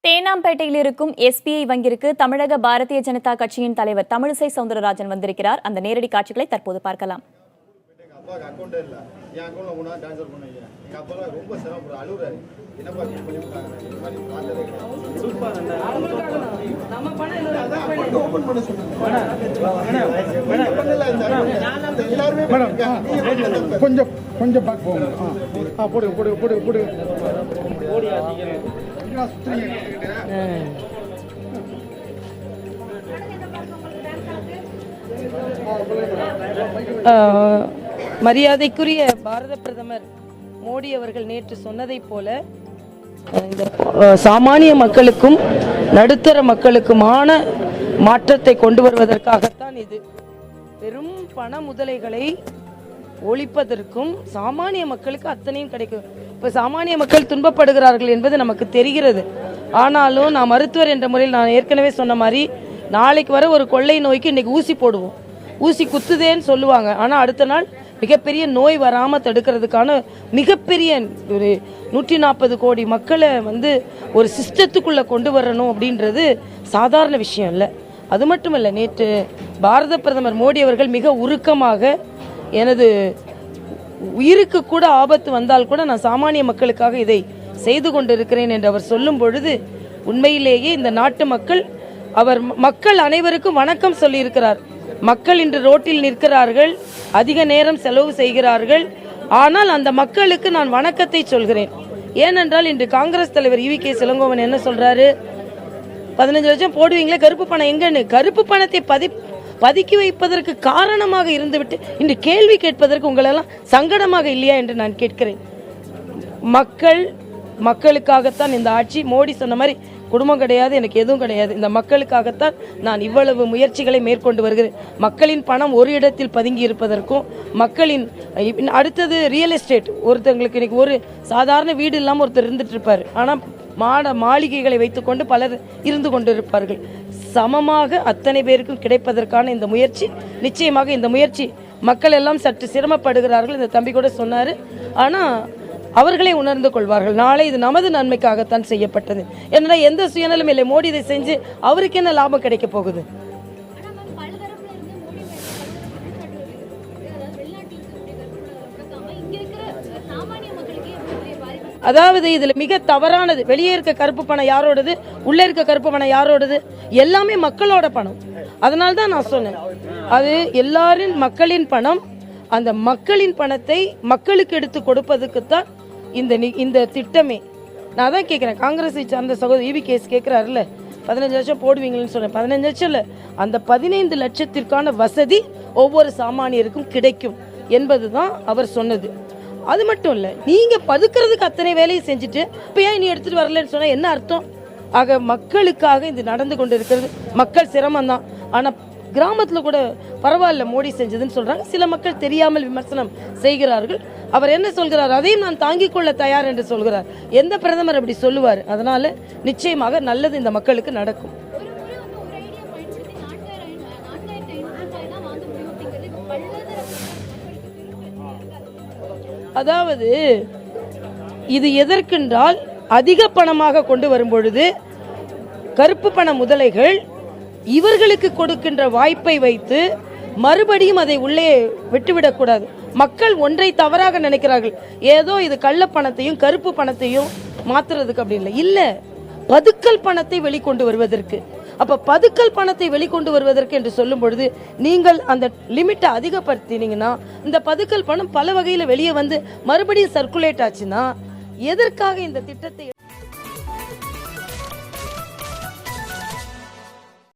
தேனாம்பேட்டையில் இருக்கும் SBI வங்கிற்கு தமிழக பாரதிய ஜனதா கட்சியின் தலைவர் தமிழிசை சவுந்தரராஜன் வந்திருக்கிறார். அந்த நேரடி காட்சிகளை தற்போது பார்க்கலாம். கொஞ்சம் போடு மரியாதைக்குரிய பாரத பிரதமர் மோடி அவர்கள் நேற்று சொன்னதைப் போல இந்த சாமானிய மக்களுக்கும் நடுத்தர மக்களுக்குமான மாற்றத்தை கொண்டு வருவதற்காகத்தான் இது. பெரும் பண முதலைகளை ஒழிப்பதற்கும் சாமானிய மக்களுக்கு அத்தனையும் கிடைக்கும். இப்போ சாமானிய மக்கள் துன்பப்படுகிறார்கள் என்பது நமக்கு தெரிகிறது. ஆனாலும் நான் மருத்துவர் என்ற முறையில் நான் ஏற்கனவே சொன்ன மாதிரி நாளைக்கு வர ஒரு கொள்ளை நோய்க்கு இன்னைக்கு ஊசி போடுவோம், ஊசி குத்துதேன்னு சொல்லுவாங்க. ஆனால் அடுத்த நாள் மிகப்பெரிய நோய் வராமல் தடுக்கிறதுக்கான மிகப்பெரிய ஒரு 140 கோடி மக்களை ஒரு சிஸ்டத்துக்குள்ளே கொண்டு வரணும் அப்படின்றது சாதாரண விஷயம் இல்லை. அது மட்டும் இல்லை, நேற்று பாரத பிரதமர் மோடி அவர்கள் மிக உருக்கமாக எனது உயிருக்கு கூட ஆபத்து வந்தால் கூட நான் சாமானிய மக்களுக்காக இதை செய்து கொண்டிருக்கிறேன் என்று அவர் சொல்லும் பொழுது உண்மையிலேயே இந்த நாட்டு மக்கள் அனைவருக்கும் வணக்கம் சொல்லியிருக்கிறார். மக்கள் இன்று ரோட்டில் நிற்கிறார்கள், அதிக நேரம் செலவு செய்கிறார்கள். ஆனால் அந்த மக்களுக்கு நான் வணக்கத்தை சொல்கிறேன். ஏனென்றால் இன்று காங்கிரஸ் தலைவர் EVK இளங்கோவன் என்ன சொல்றாரு, 15 லட்சம் போடுவீங்களே, கருப்பு பணம் எங்கன்னு? கருப்பு பணத்தை பதுக்கி வைப்பதற்கு காரணமாக இருந்துவிட்டு இன்று கேள்வி கேட்பதற்கு உங்களெல்லாம் சங்கடமாக இல்லையா என்று நான் கேட்கிறேன். மக்களுக்காகத்தான் இந்த ஆட்சி. மோடி சொன்ன மாதிரி குடும்பம் கிடையாது, எனக்கு எதுவும் கிடையாது. இந்த மக்களுக்காகத்தான் நான் இவ்வளவு முயற்சிகளை மேற்கொண்டு வருகிறேன். மக்களின் பணம் ஒரு இடத்தில் பதுங்கி இருப்பதற்கும் அடுத்தது ரியல் எஸ்டேட். ஒருத்தங்களுக்கு இன்னைக்கு ஒரு சாதாரண வீடு இல்லாமல் ஒருத்தர் இருந்துட்டு இருப்பார், ஆனால் மாளிகைகளை வைத்துக்கொண்டு பலர் இருந்து கொண்டு இருப்பார்கள். சமமாக அத்தனை பேருக்கும் கிடைப்பதற்கான இந்த முயற்சி, நிச்சயமாக இந்த முயற்சி மக்கள் எல்லாம் சற்று சிரமப்படுகிறார்கள். இந்த தம்பி கூட சொன்னார், ஆனால் அவர்களே உணர்ந்து கொள்வார்கள். நாளை இது நமது நன்மைக்காகத்தான் செய்யப்பட்டது. ஏன்னா எந்த சுயநலம் இல்லை. மோடி இதை செஞ்சு அவருக்கு என்ன லாபம் கிடைக்க போகுது? அதாவது இதுல மிக தவறானது, வெளியே இருக்க கருப்பு பணம் யாரோடது, உள்ள இருக்க கருப்பு பணம் யாரோடது? எல்லாமே மக்களோட பணம். அதனால்தான் நான் சொன்னேன், அது எல்லாரும் மக்களின் பணம். அந்த மக்களின் பணத்தை மக்களுக்கு எடுத்து கொடுப்பதுக்குத்தான் இந்த திட்டமே. நான் தான் கேட்கிறேன், காங்கிரஸை சார்ந்த சகோதரர் EVK கேட்கிறாருல்ல, 15 லட்சம் போடுவீங்கன்னு சொன்னேன். 15 லட்சம் இல்ல, அந்த 15 லட்சத்திற்கான வசதி ஒவ்வொரு சாமானியருக்கும் கிடைக்கும் என்பதுதான் அவர் சொன்னது. அது மட்டும் இல்லை, நீங்கள் பதுக்கிறதுக்கு அத்தனை வேலையை செஞ்சுட்டு இப்போ ஏன் நீ எடுத்துகிட்டு வரலன்னு சொன்னால் என்ன அர்த்தம்? ஆக மக்களுக்காக இது நடந்து கொண்டு இருக்கிறது. மக்கள் சிரமம்தான், ஆனால் கிராமத்தில் கூட பரவாயில்ல மோடி செஞ்சதுன்னு சொல்கிறாங்க. சில மக்கள் தெரியாமல் விமர்சனம் செய்கிறார்கள். அவர் என்ன சொல்கிறார், அதையும் நான் தாங்கிக் கொள்ள தயார் என்று சொல்கிறார். எந்த பிரதமர் அப்படி சொல்லுவார்? அதனால் நிச்சயமாக நல்லது இந்த மக்களுக்கு நடக்கும். அதாவது இது எதற்கென்றால் அதிக பணமாக கொண்டு வரும் பொழுது கருப்பு பண முதலைகள் இவர்களுக்கு கொடுக்கின்ற வாய்ப்பை வைத்து மறுபடியும் அதை உள்ளே விட்டுவிடக்கூடாது. மக்கள் ஒன்றை தவறாக நினைக்கிறார்கள், ஏதோ இது கள்ள பணத்தையும் கருப்பு பணத்தையும் மாத்துறதுக்கு அப்படி இல்லை, பதுக்கல் பணத்தை வெளிக்கொண்டு வருவதற்கு. அப்ப பதுக்கல் பணத்தை வெளிக்கொண்டு வருவதற்கு என்று சொல்லும் பொழுது நீங்கள் அந்த லிமிட்டை அதிகப்படுத்தினீங்கன்னா இந்த பதுக்கல் பணம் பல வகையில் வெளியே வந்து மறுபடியும் சர்க்குலேட் ஆச்சுன்னா எதற்காக இந்த திட்டத்தை